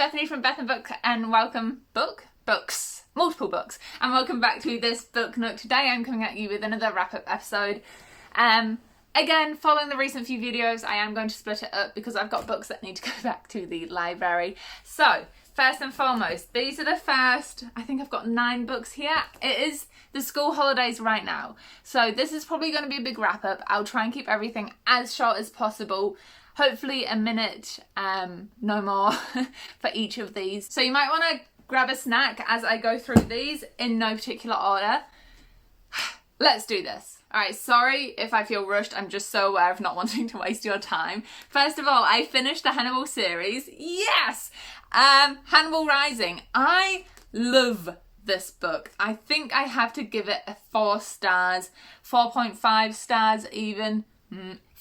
Bethany from Beth and Book, and multiple books, and welcome back to this Book Nook. Today I'm coming at you with another wrap-up episode. Again, following the recent few videos, I am going to split it up because I've got books that need to go back to the library. So, first and foremost, these are the first, I think I've got 9 books here. It is the school holidays right now, so this is probably going to be a big wrap-up. I'll try and keep everything as short as possible. Hopefully a minute, no more, for each of these. So you might want to grab a snack as I go through these in no particular order. Let's do this. Alright, sorry if I feel rushed, I'm just so aware of not wanting to waste your time. First of all, I finished the Hannibal series. Yes! Hannibal Rising. I love this book. I think I have to give it a 4 stars, 4.5 stars even.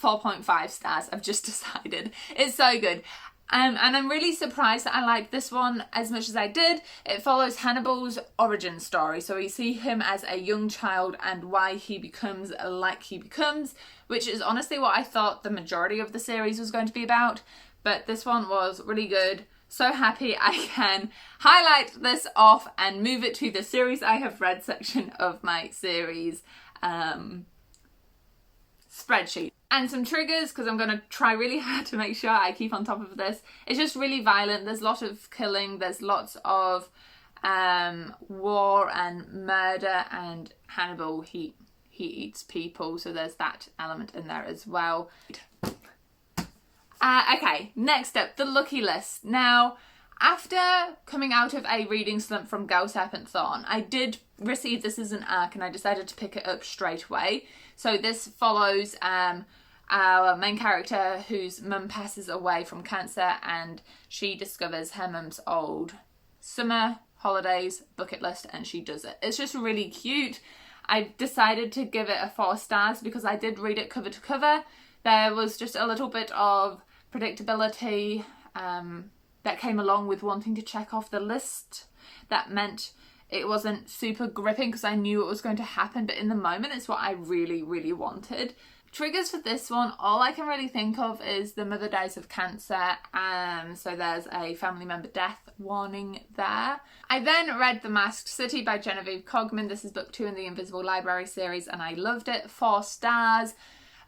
4.5 stars, I've just decided. It's so good. And I'm really surprised that I liked this one as much as I did. It follows Hannibal's origin story. So we see him as a young child and why he becomes like he becomes, which is honestly what I thought the majority of the series was going to be about. But this one was really good. So happy I can highlight this off and move it to the series I have read section of my series spreadsheet. And some triggers, because I'm going to try really hard to make sure I keep on top of this. It's just really violent. There's a lot of killing. There's lots of war and murder. And Hannibal, he eats people. So there's that element in there as well. Okay, next up, the Lucky List. Now, after coming out of a reading slump from Girl Serpent Thorn, I did receive this as an arc and I decided to pick it up straight away. So this follows our main character whose mum passes away from cancer and she discovers her mum's old summer holidays bucket list and she does it. It's just really cute. I decided to give it a 4 stars because I did read it cover to cover. There was just a little bit of predictability that came along with wanting to check off the list. That meant it wasn't super gripping because I knew it was going to happen, but in the moment it's what I really, really wanted. Triggers for this one, all I can really think of is the mother dies of cancer, so there's a family member death warning there. I then read The Masked City by Genevieve Cogman. This is book 2 in the Invisible Library series and I loved it. 4 stars.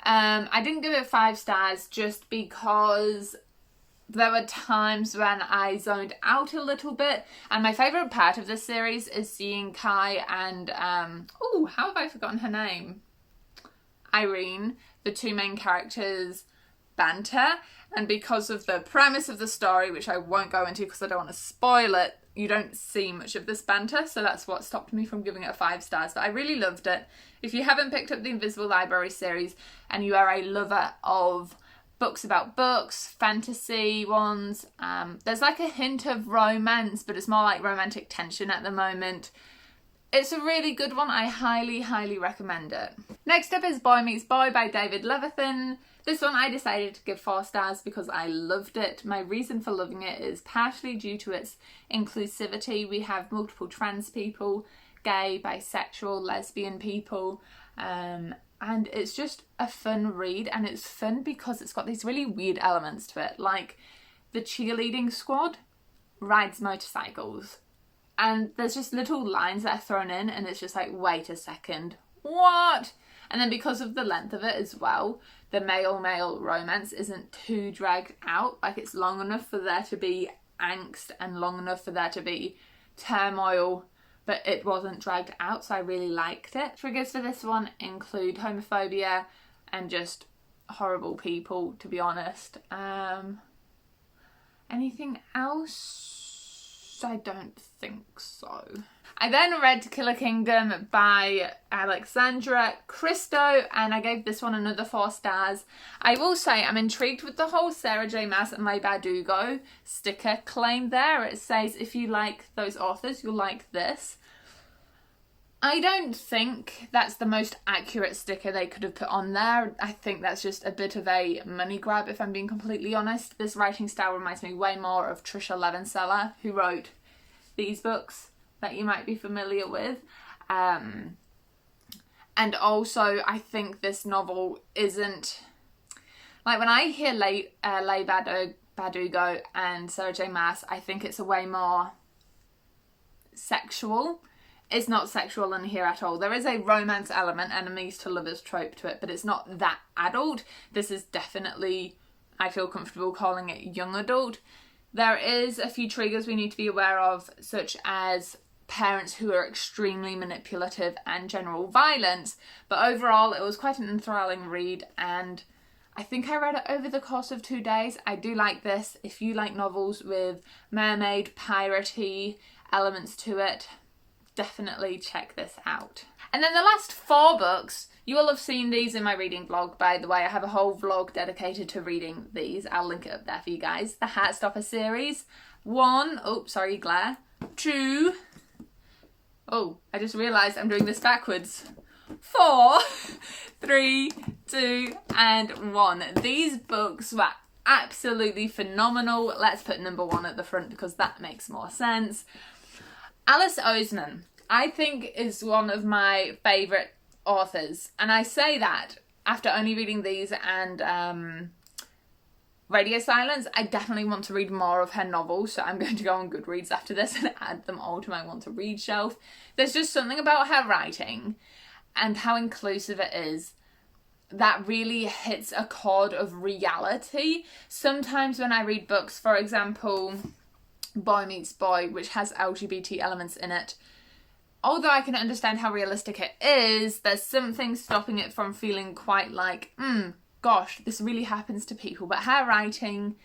I didn't give it 5 stars just because there were times when I zoned out a little bit, and my favourite part of this series is seeing Kai and, how have I forgotten her name? Irene, the 2 main characters, banter, and because of the premise of the story, which I won't go into because I don't want to spoil it, you don't see much of this banter, so that's what stopped me from giving it 5 stars, but I really loved it. If you haven't picked up the Invisible Library series and you are a lover of books about books, fantasy ones, there's like a hint of romance, but it's more like romantic tension at the moment. It's a really good one. I highly, highly recommend it. Next up is Boy Meets Boy by David Levithan. This one I decided to give 4 stars because I loved it. My reason for loving it is partially due to its inclusivity. We have multiple trans people, gay, bisexual, lesbian people, and it's just a fun read, and it's fun because it's got these really weird elements to it, like the cheerleading squad rides motorcycles. And there's just little lines that are thrown in and it's just like, wait a second, what? And then because of the length of it as well, the male-male romance isn't too dragged out. Like it's long enough for there to be angst and long enough for there to be turmoil, but it wasn't dragged out, so I really liked it. Triggers for this one include homophobia and just horrible people, to be honest. Anything else? I don't think so. I then read Killer Kingdom by Alexandra Christo and I gave this one another 4 stars. I will say I'm intrigued with the whole Sarah J Maas and Leigh Bardugo sticker claim there. It says if you like those authors, you'll like this. I don't think that's the most accurate sticker they could have put on there. I think that's just a bit of a money grab, if I'm being completely honest. This writing style reminds me way more of Trisha Levenseller, who wrote these books that you might be familiar with. And also, I think this novel isn't... Like, when I hear Leigh Bardugo and Sarah J Maas, I think it's a way more sexual. It's not sexual in here at all. There is a romance element, enemies to lovers trope to it, but it's not that adult. This is definitely, I feel comfortable calling it young adult. There is a few triggers we need to be aware of, such as parents who are extremely manipulative and general violence, but overall it was quite an enthralling read, and I think I read it over the course of 2 days. I do like this. If you like novels with mermaid, piratey elements to it, definitely check this out. And then the last 4 books, you will have seen these in my reading vlog, by the way. I have a whole vlog dedicated to reading these. I'll link it up there for you guys. The Heartstopper series. 1, oh, sorry, glare. 2, oh, I just realised I'm doing this backwards. 4, 3, 2, and 1. These books were absolutely phenomenal. Let's put number 1 at the front because that makes more sense. Alice Oseman, I think, is one of my favourite authors, and I say that after only reading these and Radio Silence. I definitely want to read more of her novels, so I'm going to go on Goodreads after this and add them all to my want to read shelf. There's just something about her writing and how inclusive it is that really hits a chord of reality. Sometimes when I read books, for example, Boy Meets Boy, which has LGBT elements in it, although I can understand how realistic it is, there's something stopping it from feeling quite like, gosh, this really happens to people. But her writing,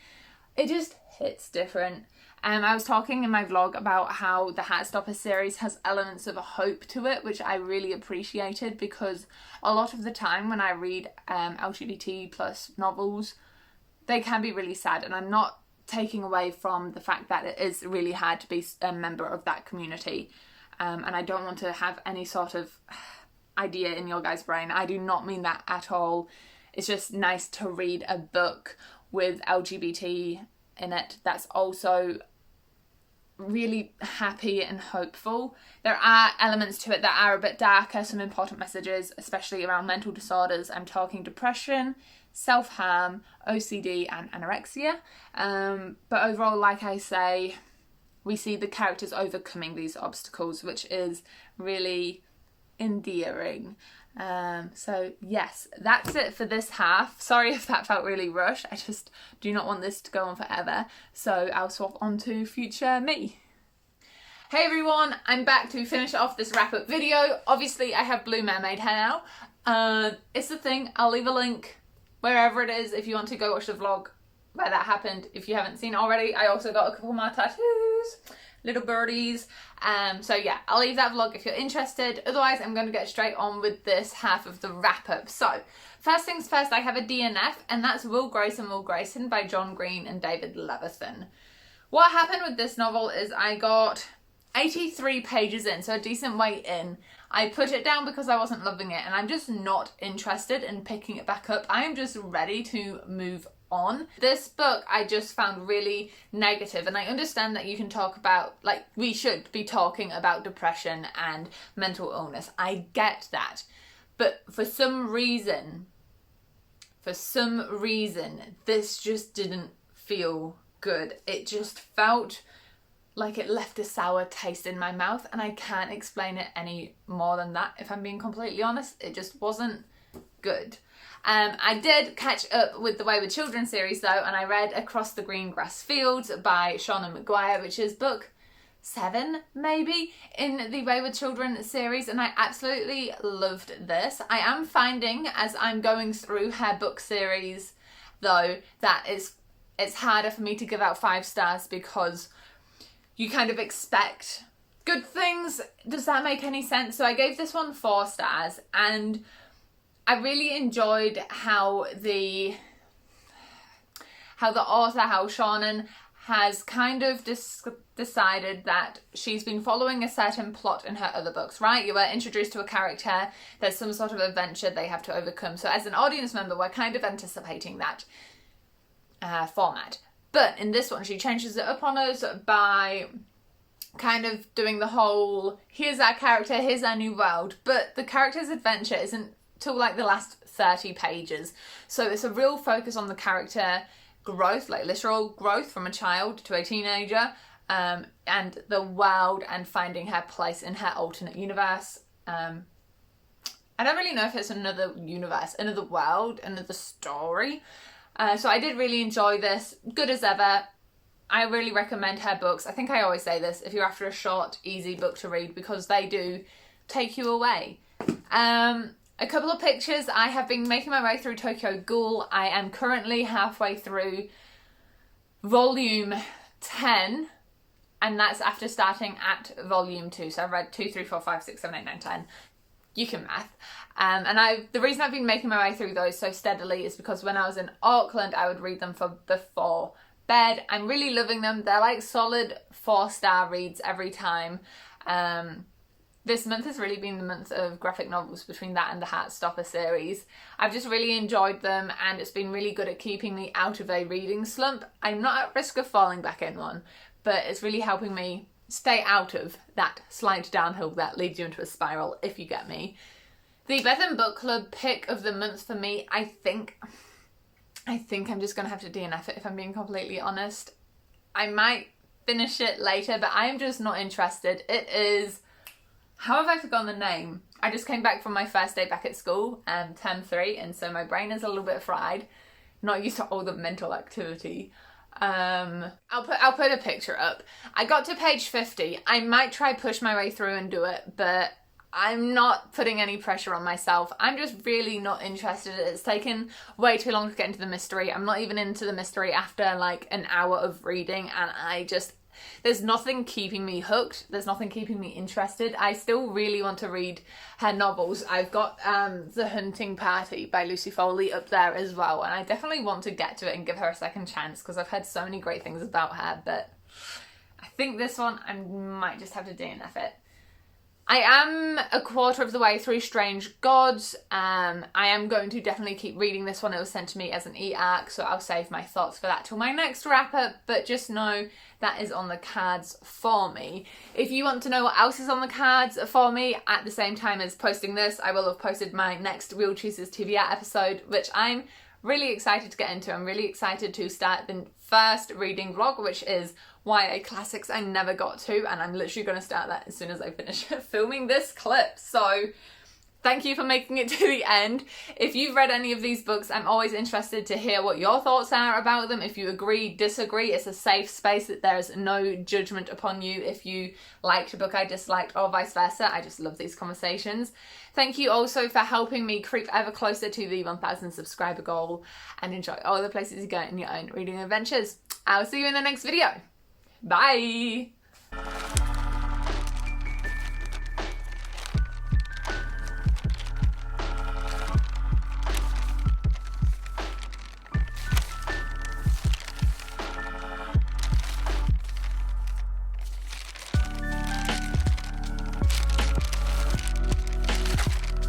it just hits different. I was talking in my vlog about how the Heartstopper series has elements of a hope to it, which I really appreciated, because a lot of the time when I read LGBT plus novels, they can be really sad, and I'm not taking away from the fact that it is really hard to be a member of that community, and I don't want to have any sort of idea in your guys' brain. I do not mean that at all. It's just nice to read a book with LGBT in it that's also really happy and hopeful. There are elements to it that are a bit darker, some important messages, especially around mental disorders. I'm talking depression, self-harm, OCD and anorexia. But overall, like I say, we see the characters overcoming these obstacles, which is really endearing. So yes, that's it for this half. Sorry if that felt really rushed. I just do not want this to go on forever. So I'll swap on to future me. Hey everyone, I'm back to finish off this wrap up video. Obviously I have blue mermaid hair now. It's the thing, I'll leave a link wherever it is if you want to go watch the vlog where that happened. If you haven't seen it already, I also got a couple more tattoos, little birdies. So yeah, I'll leave that vlog if you're interested. Otherwise, I'm going to get straight on with this half of the wrap up. So first things first, I have a DNF, and that's Will Grayson by John Green and David Levithan. What happened with this novel is I got 83 pages in, so a decent way in. I put it down because I wasn't loving it, and I'm just not interested in picking it back up. I am just ready to move on. This book I just found really negative, and I understand that you can talk about, like, we should be talking about depression and mental illness. I get that. But for some reason, this just didn't feel good. It just felt like it left a sour taste in my mouth, and I can't explain it any more than that. If I'm being completely honest, it just wasn't good. I did catch up with the Wayward Children series though, and I read Across the Green Grass Fields by Shauna Maguire, which is book 7 maybe in the Wayward Children series, and I absolutely loved this. I am finding as I'm going through her book series though that it's harder for me to give out 5 stars because you kind of expect good things. Does that make any sense? So I gave this one 4 stars, and I really enjoyed how the author, how Shauna has kind of decided that she's been following a certain plot in her other books, right? You were introduced to a character, there's some sort of adventure they have to overcome. So as an audience member, we're kind of anticipating that format. But in this one, she changes it up on us by kind of doing the whole, here's our character, here's our new world. But the character's adventure isn't till like the last 30 pages. So it's a real focus on the character growth, like literal growth from a child to a teenager, and the world and finding her place in her alternate universe. I don't really know if it's another universe, another world, another story. So I did really enjoy this. Good as ever. I really recommend her books. I think I always say this, if you're after a short, easy book to read, because they do take you away. A couple of pictures. I have been making my way through Tokyo Ghoul. I am currently halfway through volume 10, and that's after starting at volume 2. So I've read 2, 3, 4, 5, 6, 7, 8, 9, 10. You can math. And the reason I've been making my way through those so steadily is because when I was in Auckland, I would read them for before bed. I'm really loving them. They're like solid 4-star reads every time. This month has really been the month of graphic novels between that and the Heartstopper series. I've just really enjoyed them, and it's been really good at keeping me out of a reading slump. I'm not at risk of falling back in one, but it's really helping me stay out of that slide downhill that leads you into a spiral, if you get me. The Bethan Book Club pick of the month for me, I think I'm just going to have to DNF it, if I'm being completely honest. I might finish it later, but I'm just not interested. It is... How have I forgotten the name? I just came back from my first day back at school, term 3, and so my brain is a little bit fried. Not used to all the mental activity. I'll put a picture up. I got to page 50. I might try push my way through and do it, but I'm not putting any pressure on myself. I'm just really not interested. It's taken way too long to get into the mystery. I'm not even into the mystery after like an hour of reading, and there's nothing keeping me hooked. There's nothing keeping me interested. I still really want to read her novels. I've got The Hunting Party by Lucy Foley up there as well, and I definitely want to get to it and give her a second chance because I've heard so many great things about her, but I think this one I might just have to DNF it. I am a quarter of the way through Strange Gods. I am going to definitely keep reading this one. It was sent to me as an e-arc, so I'll save my thoughts for that till my next wrap-up, but just know that is on the cards for me. If you want to know what else is on the cards for me, at the same time as posting this, I will have posted my next Real Choosers TBR episode, which I'm really excited to get into. I'm really excited to start the first reading vlog, which is YA classics I never got to, and I'm literally going to start that as soon as I finish filming this clip. So thank you for making it to the end. If you've read any of these books, I'm always interested to hear what your thoughts are about them. If you agree, disagree, it's a safe space, that there's no judgment upon you if you liked a book I disliked or vice versa. I just love these conversations. Thank you also for helping me creep ever closer to the 1,000 subscriber goal, and enjoy all the places you go in your own reading adventures. I'll see you in the next video. Bye!